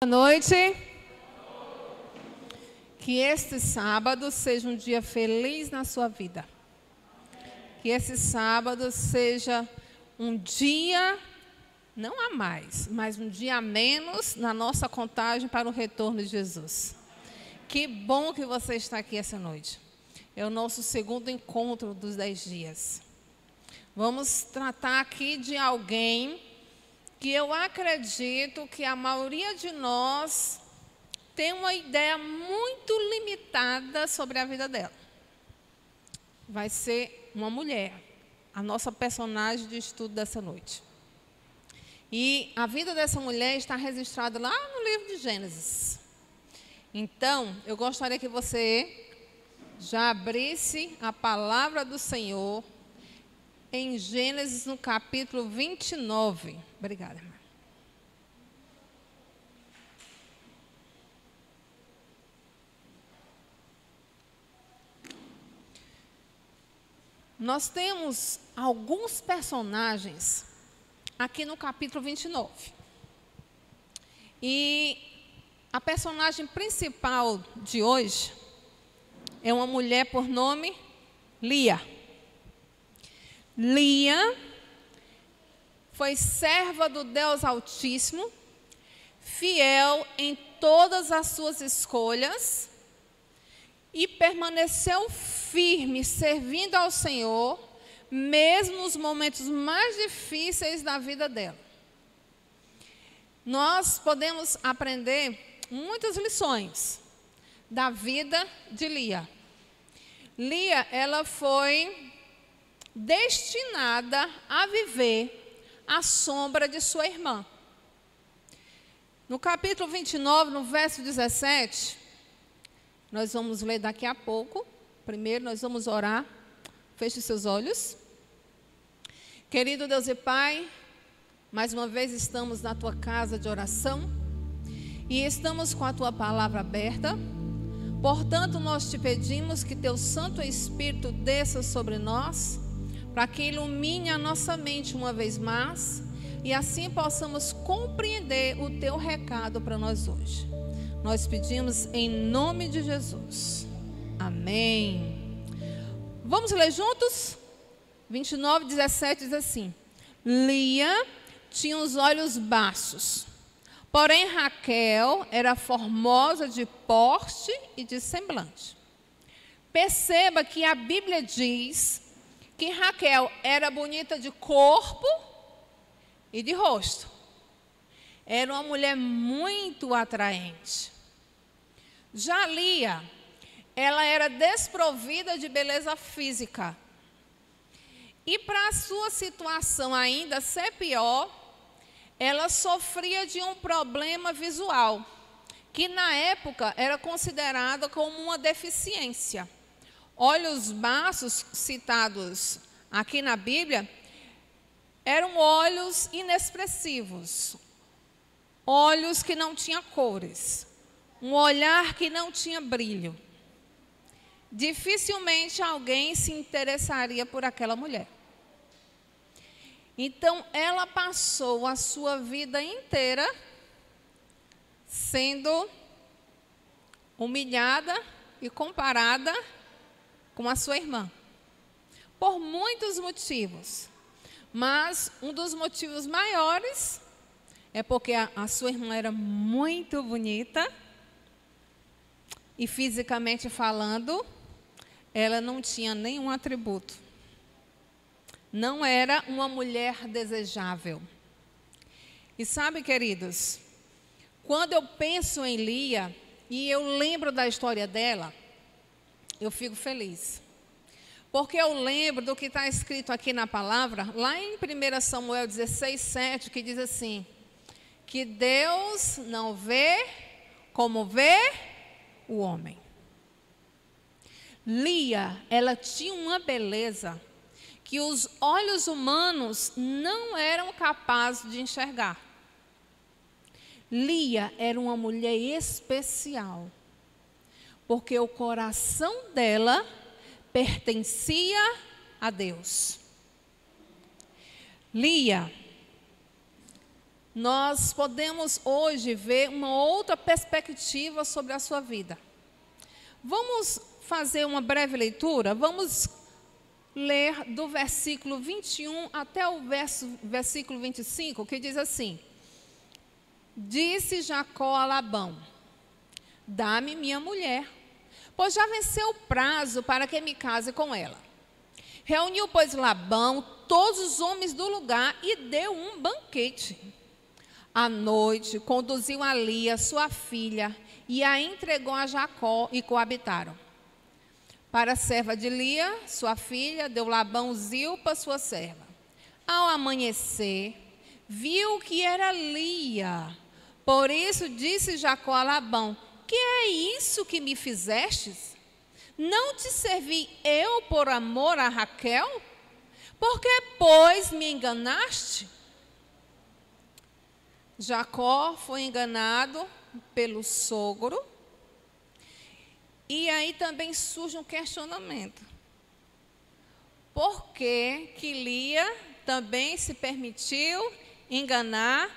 Boa noite. Que este sábado seja um dia feliz na sua vida. Que esse sábado seja um dia, não a mais, mas um dia a menos na nossa contagem para o retorno de Jesus. Que bom que você está aqui essa noite. É o nosso segundo encontro dos 10 dias. Vamos tratar aqui de alguém que eu acredito que a maioria de nós tem uma ideia muito limitada sobre a vida dela. Vai ser uma mulher, a nossa personagem de estudo dessa noite. E a vida dessa mulher está registrada lá no livro de Gênesis. Então, eu gostaria que você já abrisse a palavra do Senhor em Gênesis, no capítulo 29. Obrigada, irmã. Nós temos alguns personagens aqui no capítulo 29. E a personagem principal de hoje é uma mulher por nome Lia. Lia foi serva do Deus Altíssimo, fiel em todas as suas escolhas e permaneceu firme, servindo ao Senhor, mesmo nos momentos mais difíceis da vida dela. Nós podemos aprender muitas lições da vida de Lia. Lia, ela foi destinada a viver à sombra de sua irmã. No capítulo 29, no verso 17, nós vamos ler daqui a pouco. Primeiro nós vamos orar. Feche seus olhos. Querido Deus e Pai, mais uma vez estamos na Tua casa de oração e estamos com a Tua palavra aberta. Portanto, nós te pedimos que Teu Santo Espírito desça sobre nós, para que ilumine a nossa mente uma vez mais e assim possamos compreender o Teu recado para nós hoje. Nós pedimos em nome de Jesus. Amém. Vamos ler juntos? 29, 17 diz assim: Lia tinha os olhos baços, porém Raquel era formosa de porte e de semblante. Perceba que a Bíblia diz que Raquel era bonita de corpo e de rosto. Era uma mulher muito atraente. Já Lia, ela era desprovida de beleza física. E para a sua situação ainda ser pior, ela sofria de um problema visual, que na época era considerada como uma deficiência. Olhos baços, citados aqui na Bíblia, eram olhos inexpressivos, olhos que não tinham cores, um olhar que não tinha brilho. Dificilmente alguém se interessaria por aquela mulher. Então, ela passou a sua vida inteira sendo humilhada e comparada com a sua irmã, por muitos motivos, mas um dos motivos maiores é porque a sua irmã era muito bonita e fisicamente falando, ela não tinha nenhum atributo, não era uma mulher desejável. E sabe, queridos, quando eu penso em Lia e eu lembro da história dela, eu fico feliz, porque eu lembro do que está escrito aqui na palavra, lá em 1 Samuel 16, 7, que diz assim, que Deus não vê como vê o homem. Lia, ela tinha uma beleza que os olhos humanos não eram capazes de enxergar. Lia era uma mulher especial, porque o coração dela pertencia a Deus. Lia nós podemos hoje ver uma outra perspectiva sobre a sua vida. Vamos fazer uma breve leitura? Vamos ler do versículo 21 até o versículo 25, que diz assim: Disse Jacó a Labão: Dá-me minha mulher, pois já venceu o prazo para que me case com ela. Reuniu, pois, Labão todos os homens do lugar e deu um banquete. À noite, conduziu a Lia, sua filha, e a entregou a Jacó, e coabitaram. Para a serva de Lia, sua filha, deu Labão Zilpa, sua serva. Ao amanhecer, viu que era Lia. Por isso disse Jacó a Labão: Que é isso que me fizestes? Não te servi eu por amor a Raquel? Por que, pois, me enganaste? Jacó foi enganado pelo sogro. E aí também surge um questionamento. Por que Lia também se permitiu enganar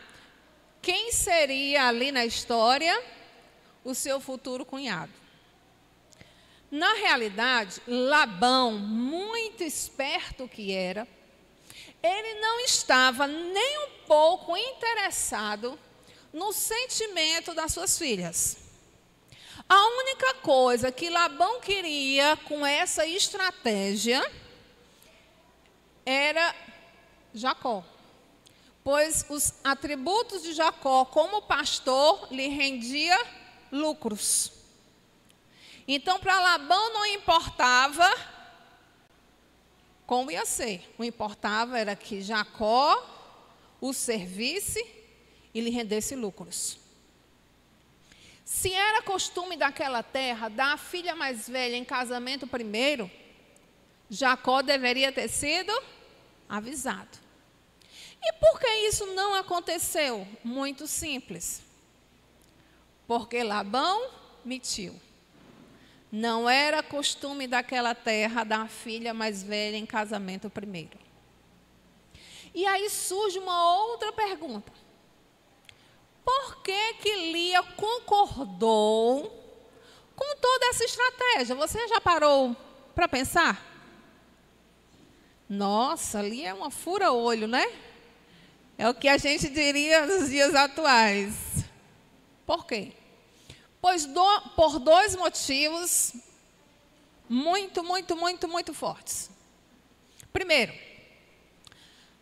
quem seria ali na história o seu futuro cunhado? Na realidade, Labão, muito esperto que era, ele não estava nem um pouco interessado no sentimento das suas filhas. A única coisa que Labão queria com essa estratégia era Jacó, pois os atributos de Jacó como pastor lhe rendia lucros. Então, para Labão não importava como ia ser. O que importava era que Jacó o servisse e lhe rendesse lucros. Se era costume daquela terra dar a filha mais velha em casamento primeiro, Jacó deveria ter sido avisado. E por que isso não aconteceu? Muito simples. Porque Labão mentiu. Não era costume daquela terra dar a filha mais velha em casamento primeiro. E aí surge uma outra pergunta. Por que Lia concordou com toda essa estratégia? Você já parou para pensar? Nossa, Lia é uma fura-olho, né? É o que a gente diria nos dias atuais. Por quê? Pois por dois motivos muito fortes. Primeiro,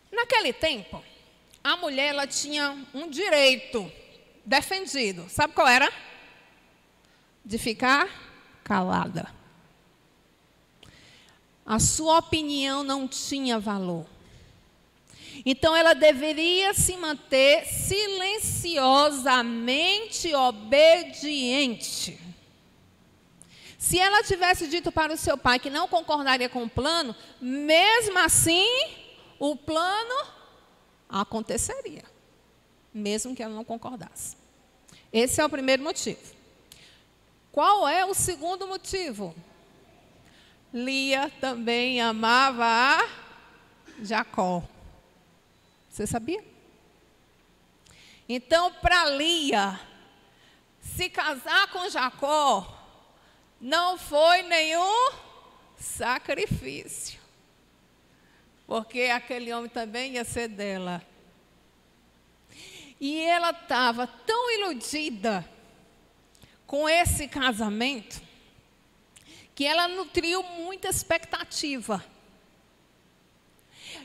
naquele tempo, a mulher ela tinha um direito defendido. Sabe qual era? De ficar calada. A sua opinião não tinha valor. Então, ela deveria se manter silenciosamente obediente. Se ela tivesse dito para o seu pai que não concordaria com o plano, mesmo assim, o plano aconteceria, mesmo que ela não concordasse. Esse é o primeiro motivo. Qual é o segundo motivo? Lia também amava a Jacó. Você sabia? Então, para Lia, se casar com Jacó, não foi nenhum sacrifício. Porque aquele homem também ia ser dela. E ela estava tão iludida com esse casamento, que ela nutriu muita expectativa.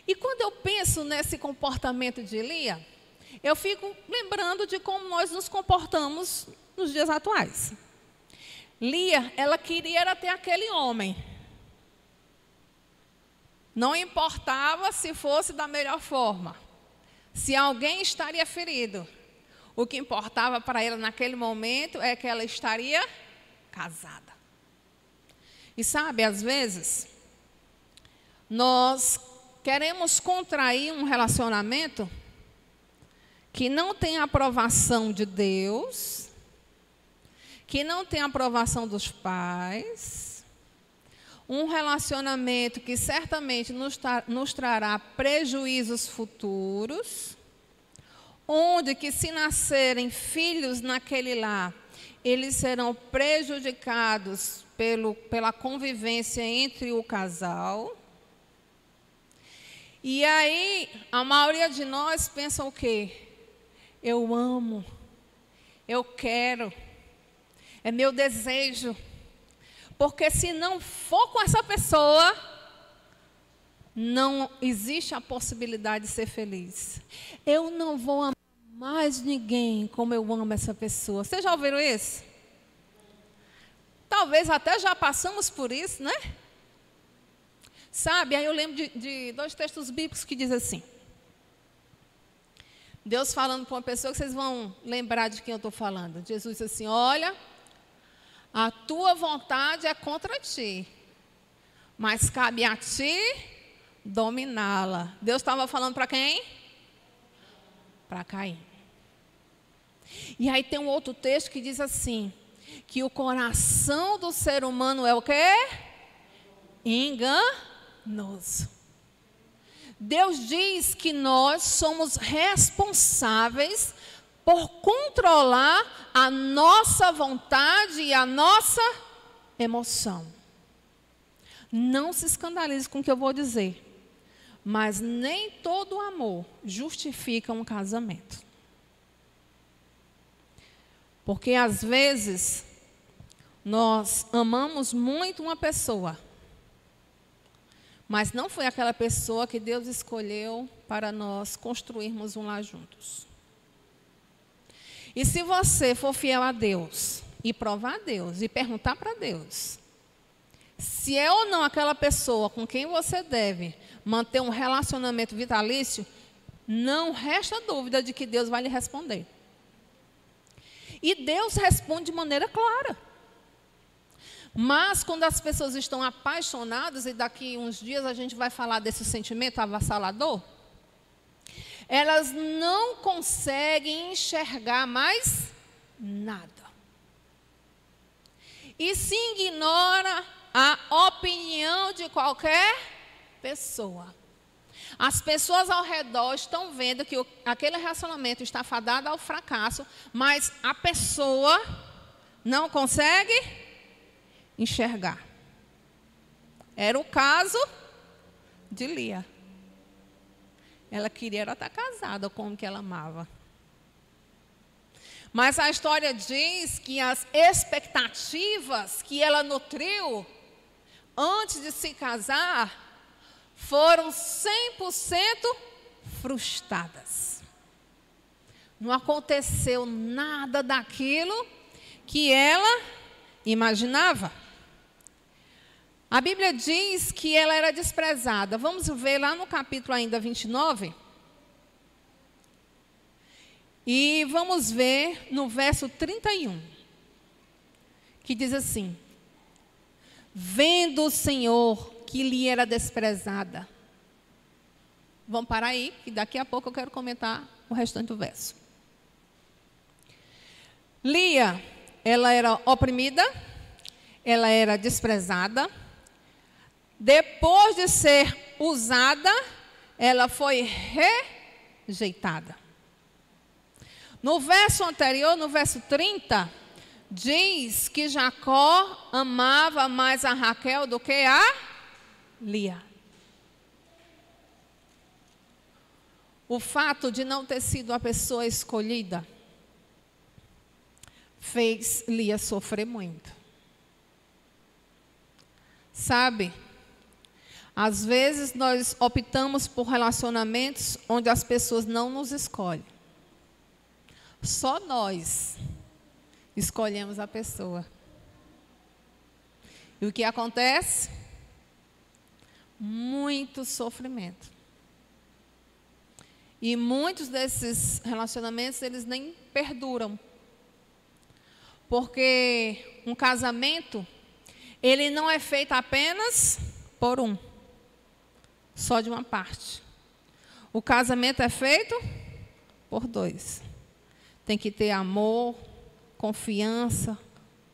E quando eu penso nesse comportamento de Lia, eu fico lembrando de como nós nos comportamos nos dias atuais. Lia, ela queria era ter aquele homem. Não importava se fosse da melhor forma. Se alguém estaria ferido, o que importava para ela naquele momento é que ela estaria casada. E sabe, às vezes, nós queremos contrair um relacionamento que não tem aprovação de Deus, que não tem aprovação dos pais, um relacionamento que certamente nos trará prejuízos futuros, onde que se nascerem filhos naquele lar, eles serão prejudicados pela convivência entre o casal. E aí, a maioria de nós pensa o quê? Eu amo, eu quero, é meu desejo. Porque se não for com essa pessoa, não existe a possibilidade de ser feliz. Eu não vou amar mais ninguém como eu amo essa pessoa. Vocês já ouviram isso? Talvez até já passamos por isso, né? Sabe, aí eu lembro de 2 textos bíblicos que diz assim. Deus falando para uma pessoa que vocês vão lembrar de quem eu estou falando. Jesus disse assim, olha, a tua vontade é contra ti, mas cabe a ti dominá-la. Deus estava falando para quem? Para Caim. E aí tem um outro texto que diz assim, que o coração do ser humano é o quê? Enganoso. Deus diz que nós somos responsáveis por controlar a nossa vontade e a nossa emoção. Não se escandalize com o que eu vou dizer, mas nem todo amor justifica um casamento. Porque às vezes nós amamos muito uma pessoa, mas não foi aquela pessoa que Deus escolheu para nós construirmos um lar juntos. E se você for fiel a Deus, e provar a Deus, e perguntar para Deus, se é ou não aquela pessoa com quem você deve manter um relacionamento vitalício, não resta dúvida de que Deus vai lhe responder. E Deus responde de maneira clara. Mas quando as pessoas estão apaixonadas, e daqui uns dias a gente vai falar desse sentimento avassalador, elas não conseguem enxergar mais nada. E se ignora a opinião de qualquer pessoa. As pessoas ao redor estão vendo que aquele relacionamento está fadado ao fracasso, mas a pessoa não consegue enxergar. Era o caso de Lia. Ela queria estar casada com o que ela amava. Mas a história diz que as expectativas que ela nutriu antes de se casar foram 100% frustradas. Não aconteceu nada daquilo que ela imaginava. A Bíblia diz que ela era desprezada. Vamos ver lá no capítulo ainda 29. E vamos ver no verso 31. Que diz assim: vendo o Senhor que lhe era desprezada. Vamos parar aí, que daqui a pouco eu quero comentar o restante do verso. Lia, ela era oprimida, ela era desprezada. Depois de ser usada, ela foi rejeitada. No verso anterior, no verso 30, diz que Jacó amava mais a Raquel do que a Lia. O fato de não ter sido a pessoa escolhida fez Lia sofrer muito. Sabe, às vezes nós optamos por relacionamentos onde as pessoas não nos escolhem. Só nós escolhemos a pessoa. E o que acontece? Muito sofrimento. E muitos desses relacionamentos, eles nem perduram. Porque um casamento, ele não é feito apenas por um, só de uma parte. O casamento é feito por dois. Tem que ter amor, confiança,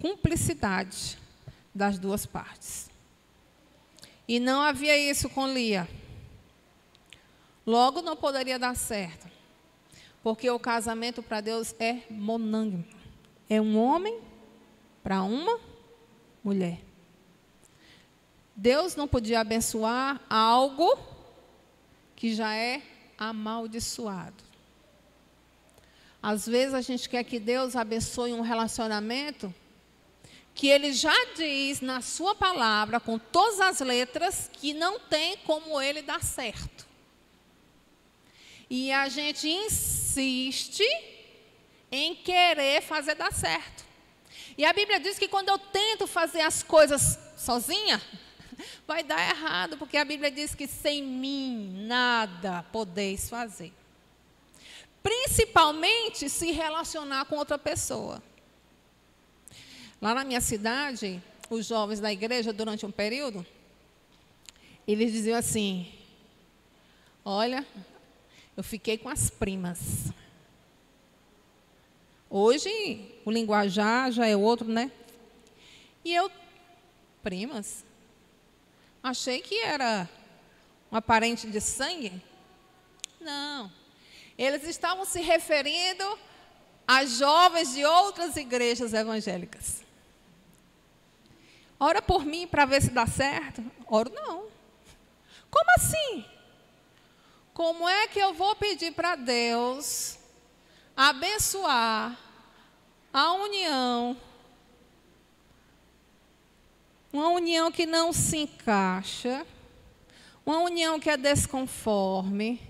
cumplicidade das duas partes. E não havia isso com Lia. Logo não poderia dar certo. Porque o casamento para Deus é monâgamo. É um homem para uma mulher. Deus não podia abençoar algo que já é amaldiçoado. Às vezes a gente quer que Deus abençoe um relacionamento que Ele já diz na sua palavra, com todas as letras, que não tem como ele dar certo. E a gente insiste em querer fazer dar certo. E a Bíblia diz que quando eu tento fazer as coisas sozinha, vai dar errado, porque a Bíblia diz que sem mim nada podeis fazer. Principalmente se relacionar com outra pessoa. Lá na minha cidade, os jovens da igreja, durante um período, eles diziam assim: olha, eu fiquei com as primas. Hoje, o linguajar já é outro, né? E eu, primas, achei que era uma parente de sangue. Não. Eles estavam se referindo a jovens de outras igrejas evangélicas. Ora por mim para ver se dá certo? Oro não. Como assim? Como é que eu vou pedir para Deus abençoar a união? Uma união que não se encaixa, uma união que é desconforme,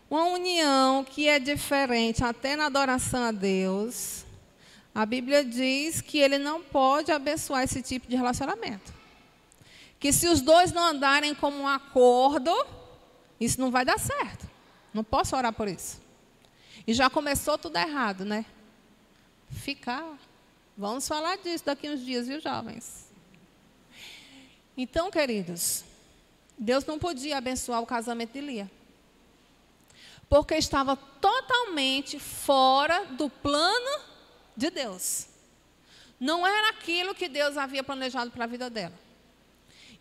uma união que é diferente até na adoração a Deus. A Bíblia diz que Ele não pode abençoar esse tipo de relacionamento. Que se os dois não andarem como um acordo, isso não vai dar certo. Não posso orar por isso. E já começou tudo errado, né? Vamos falar disso daqui uns dias, viu, jovens? Então, queridos, Deus não podia abençoar o casamento de Lia. Porque estava totalmente fora do plano de Deus. Não era aquilo que Deus havia planejado para a vida dela.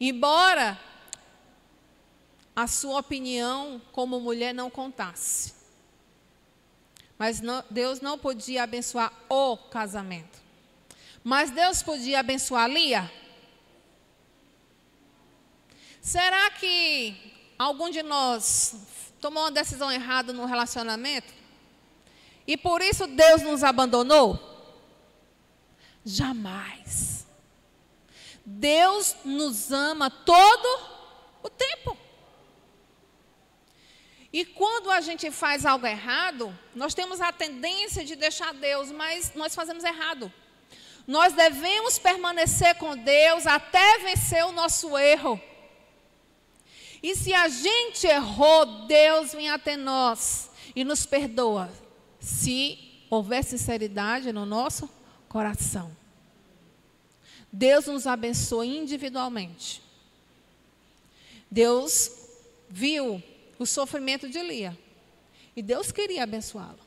Embora a sua opinião como mulher não contasse. Mas Deus não podia abençoar o casamento. Mas Deus podia abençoar Lia? Será que algum de nós tomou uma decisão errada no relacionamento? E por isso Deus nos abandonou? Jamais. Deus nos ama todo o tempo. E quando a gente faz algo errado, nós temos a tendência de deixar Deus, mas nós fazemos errado. Nós devemos permanecer com Deus até vencer o nosso erro. E se a gente errou, Deus vem até nós e nos perdoa, se houver sinceridade no nosso coração. Deus nos abençoa individualmente. Deus viu o sofrimento de Lia e Deus queria abençoá-lo.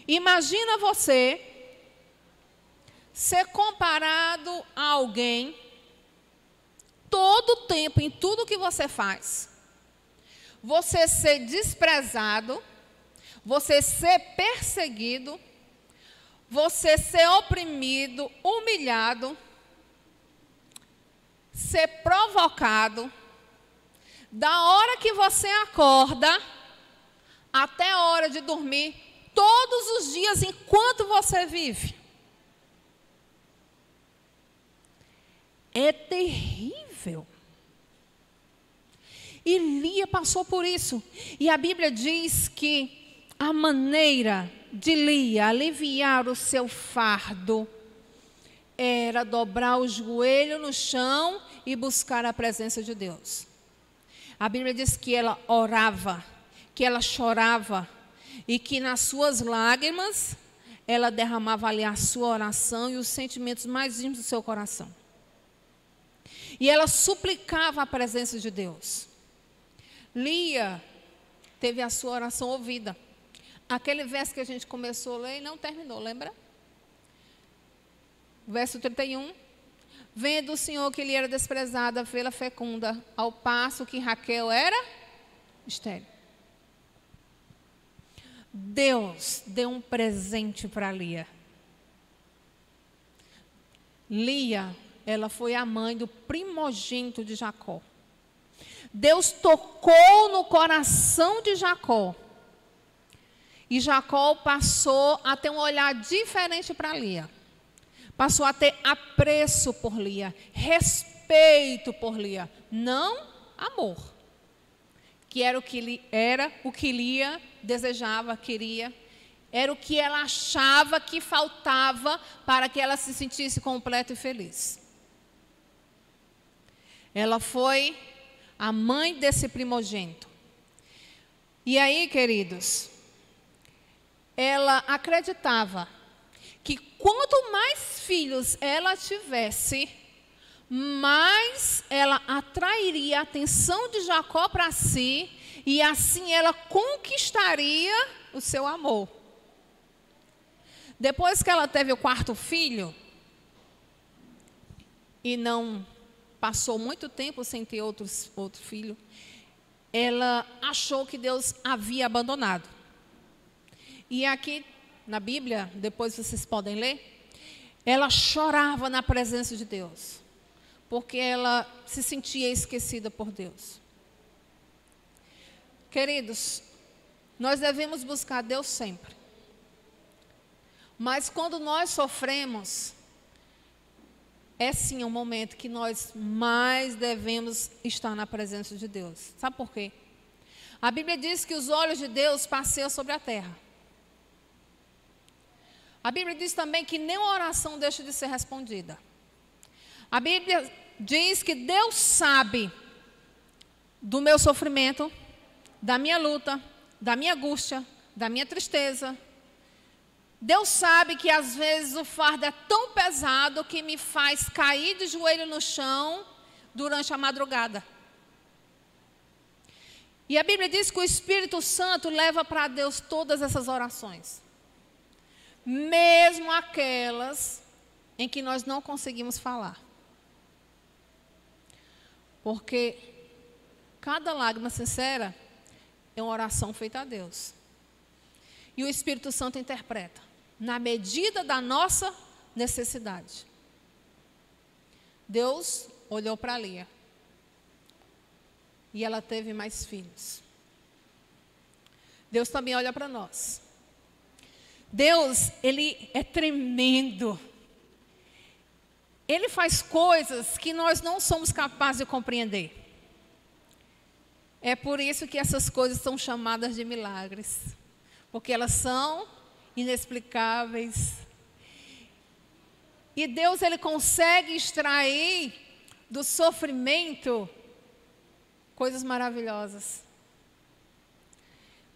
Imagina você ser comparado a alguém todo o tempo, em tudo que você faz, você ser desprezado, você ser perseguido, você ser oprimido, humilhado, ser provocado, da hora que você acorda até a hora de dormir, todos os dias enquanto você vive. É terrível. E Lia passou por isso. E a Bíblia diz que a maneira de Lia aliviar o seu fardo era dobrar o joelho no chão e buscar a presença de Deus. A Bíblia diz que ela orava, que ela chorava e que nas suas lágrimas ela derramava ali a sua oração e os sentimentos mais íntimos do seu coração. E ela suplicava a presença de Deus. Lia teve a sua oração ouvida. Aquele verso que a gente começou a ler e não terminou, lembra? Verso 31. Vendo o Senhor que ele era desprezada, fê-la fecunda, ao passo que Raquel era estéril. Deus deu um presente para Lia. Lia, ela foi a mãe do primogênito de Jacó. Deus tocou no coração de Jacó. E Jacó passou a ter um olhar diferente para Lia. Passou a ter apreço por Lia, respeito por Lia, não amor. Que era o que Lia desejava, queria. Era o que ela achava que faltava para que ela se sentisse completa e feliz. Ela foi a mãe desse primogênito. E aí, queridos, ela acreditava que quanto mais filhos ela tivesse, mais ela atrairia a atenção de Jacó para si, e assim ela conquistaria o seu amor. Depois que ela teve o quarto filho, e não passou muito tempo sem ter outro filho, ela achou que Deus havia abandonado. E aqui na Bíblia, depois vocês podem ler, ela chorava na presença de Deus, porque ela se sentia esquecida por Deus. Queridos, nós devemos buscar Deus sempre. Mas quando nós sofremos, é sim um momento que nós mais devemos estar na presença de Deus. Sabe por quê? A Bíblia diz que os olhos de Deus passeiam sobre a terra. A Bíblia diz também que nenhuma oração deixa de ser respondida. A Bíblia diz que Deus sabe do meu sofrimento, da minha luta, da minha angústia, da minha tristeza. Deus sabe que às vezes o fardo é tão pesado que me faz cair de joelho no chão durante a madrugada. E a Bíblia diz que o Espírito Santo leva para Deus todas essas orações. Mesmo aquelas em que nós não conseguimos falar. Porque cada lágrima sincera é uma oração feita a Deus. E o Espírito Santo interpreta na medida da nossa necessidade. Deus olhou para Lia. E ela teve mais filhos. Deus também olha para nós. Deus, Ele é tremendo. Ele faz coisas que nós não somos capazes de compreender. É por isso que essas coisas são chamadas de milagres. Porque elas são inexplicáveis. E Deus, Ele consegue extrair do sofrimento coisas maravilhosas.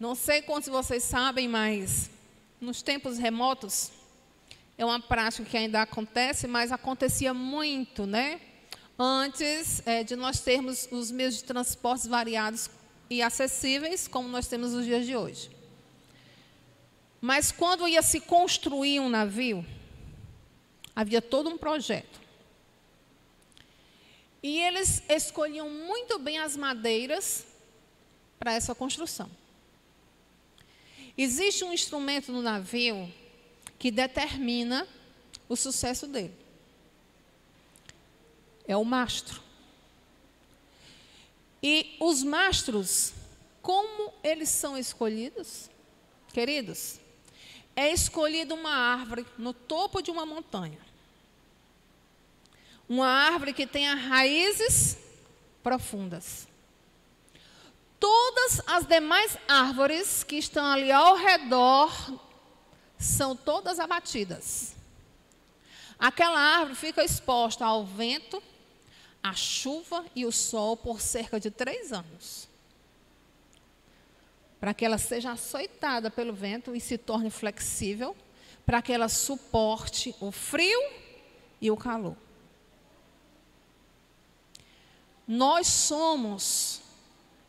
Não sei quantos de vocês sabem, mas nos tempos remotos, é uma prática que ainda acontece, mas acontecia muito, né? Antes de nós termos os meios de transportes variados e acessíveis, como nós temos nos dias de hoje. Mas quando ia se construir um navio, havia todo um projeto. E eles escolhiam muito bem as madeiras para essa construção. Existe um instrumento no navio que determina o sucesso dele. É o mastro. E os mastros, como eles são escolhidos? Queridos, é escolhida uma árvore no topo de uma montanha. Uma árvore que tenha raízes profundas. Todas as demais árvores que estão ali ao redor são todas abatidas. Aquela árvore fica exposta ao vento, à chuva e ao sol por cerca de 3 anos. Para que ela seja açoitada pelo vento e se torne flexível, para que ela suporte o frio e o calor. Nós somos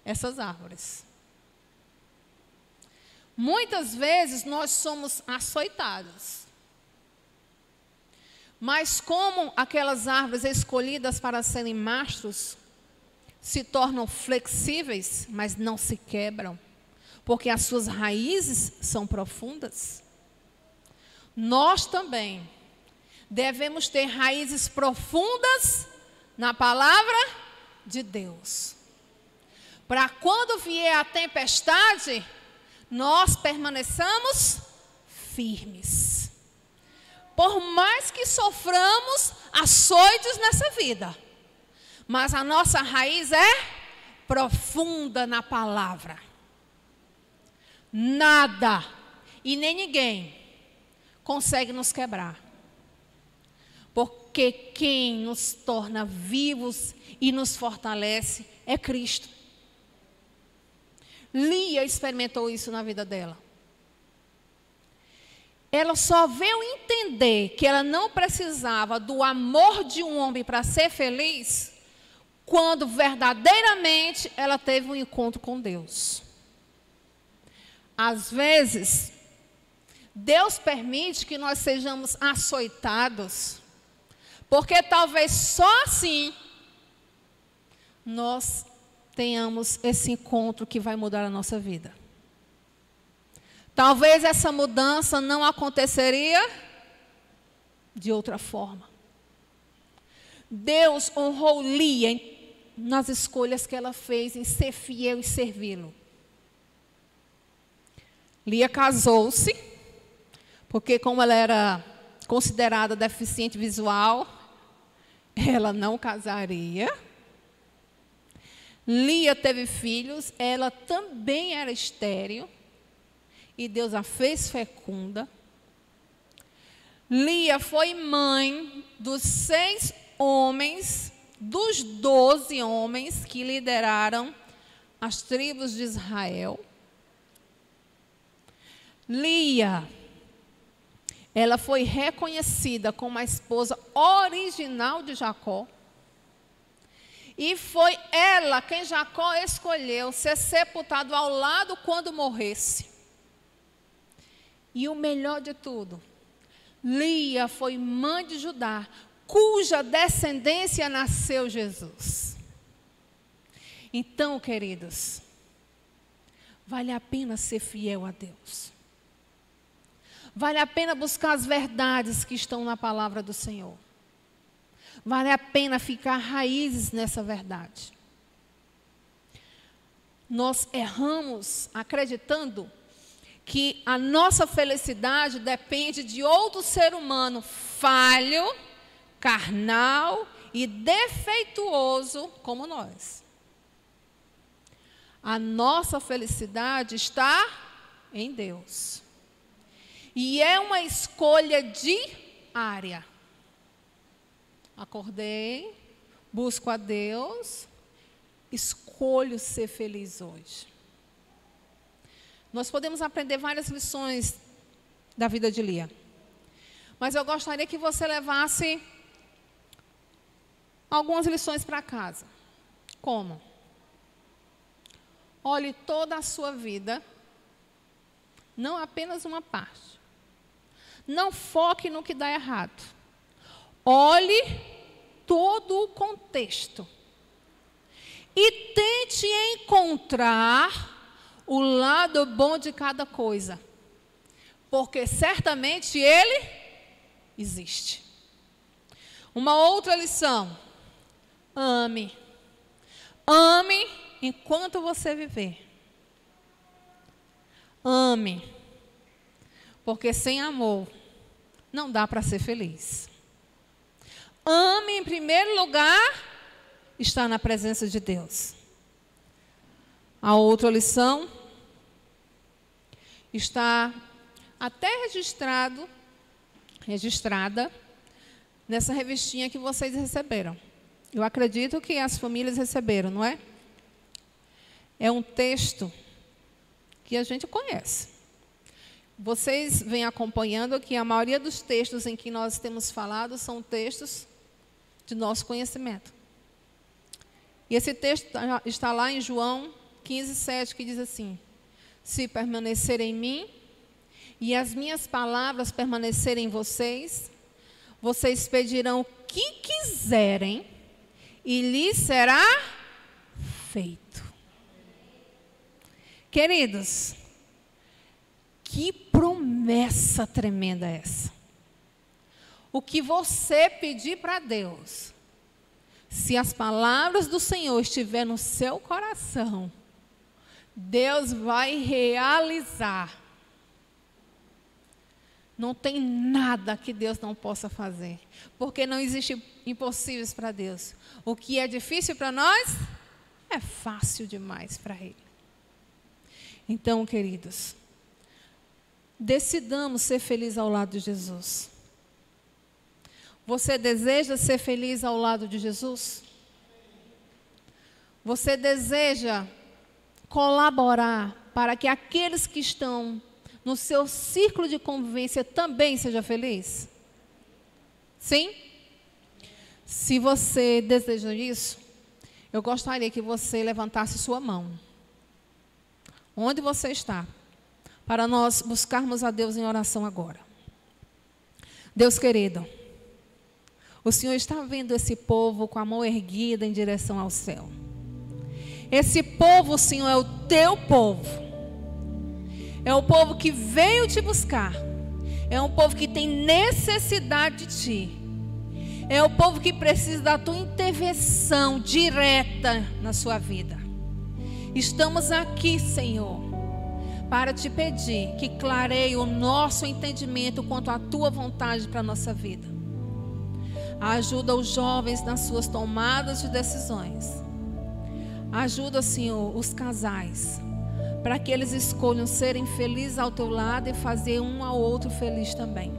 essas árvores. Muitas vezes nós somos açoitados. Mas como aquelas árvores escolhidas para serem mastros se tornam flexíveis, mas não se quebram. porque as suas raízes são profundas. Nós também devemos ter raízes profundas na palavra de Deus. Para quando vier a tempestade, nós permaneçamos firmes. Por mais que soframos açoites nessa vida, mas a nossa raiz é profunda na palavra. Nada e nem ninguém consegue nos quebrar. Porque quem nos torna vivos e nos fortalece é Cristo. Lia experimentou isso na vida dela. Ela só veio entender que ela não precisava do amor de um homem para ser feliz quando verdadeiramente ela teve um encontro com Deus. Às vezes, Deus permite que nós sejamos açoitados, porque talvez só assim nós tenhamos esse encontro que vai mudar a nossa vida. Talvez essa mudança não aconteceria de outra forma. Deus honrou Lia nas escolhas que ela fez em ser fiel e servi-lo. Lia casou-se, porque como ela era considerada deficiente visual, ela não casaria. Lia teve filhos, ela também era estéril, e Deus a fez fecunda. Lia foi mãe dos 6 homens, dos 12 homens que lideraram as tribos de Israel. Lia, ela foi reconhecida como a esposa original de Jacó. E foi ela quem Jacó escolheu ser sepultado ao lado quando morresse. E o melhor de tudo, Lia foi mãe de Judá, cuja descendência nasceu Jesus. Então, queridos, vale a pena ser fiel a Deus. Vale a pena buscar as verdades que estão na palavra do Senhor. Vale a pena ficar raízes nessa verdade. Nós erramos acreditando que a nossa felicidade depende de outro ser humano falho, carnal e defeituoso como nós. A nossa felicidade está em Deus. E é uma escolha diária. Acordei, busco a Deus, escolho ser feliz hoje. Nós podemos aprender várias lições da vida de Lia. Mas eu gostaria que você levasse algumas lições para casa. Como? Olhe toda a sua vida, não apenas uma parte. Não foque no que dá errado. Olhe todo o contexto. E tente encontrar o lado bom de cada coisa. Porque certamente ele existe. Uma outra lição. Ame. Ame enquanto você viver. Ame. Porque sem amor não dá para ser feliz. Ame em primeiro lugar estar na presença de Deus. A outra lição está até registrada nessa revistinha que vocês receberam. Eu acredito que as famílias receberam, não é? É um texto que a gente conhece. Vocês vêm acompanhando que a maioria dos textos em que nós temos falado são textos de nosso conhecimento. E esse texto está lá em João 15:7, que diz assim: se permanecer em mim e as minhas palavras permanecerem em vocês, vocês pedirão o que quiserem e lhes será feito. Queridos, Que promessa tremenda é essa? O que você pedir para Deus, se as palavras do Senhor estiverem no seu coração, Deus vai realizar. Não tem nada que Deus não possa fazer, porque não existe impossíveis para Deus. O que é difícil para nós, é fácil demais para Ele. Então, queridos, decidamos ser felizes ao lado de Jesus. Você deseja ser feliz ao lado de Jesus? Você deseja colaborar para que aqueles que estão no seu círculo de convivência também seja feliz? Sim? Se você deseja isso, eu gostaria que você levantasse sua mão. Onde você está? Para nós buscarmos a Deus em oração agora. Deus querido, o Senhor está vendo esse povo com a mão erguida em direção ao céu. Esse povo, Senhor, é o teu povo. É o povo que veio te buscar. É um povo que tem necessidade de ti. É o povo que precisa da tua intervenção direta na sua vida. Estamos aqui, Senhor, para te pedir que clareie o nosso entendimento quanto à tua vontade para a nossa vida. Ajuda os jovens nas suas tomadas de decisões. Ajuda, Senhor, os casais, para que eles escolham serem felizes ao teu lado e fazer um ao outro feliz também.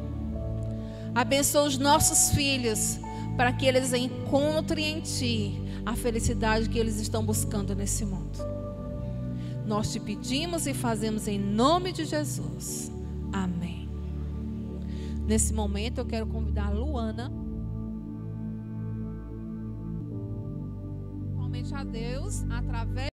Abençoa os nossos filhos, para que eles encontrem em ti a felicidade que eles estão buscando nesse mundo. Nós te pedimos e fazemos em nome de Jesus. Amém. Nesse momento eu quero convidar a Luana, somente a Deus, através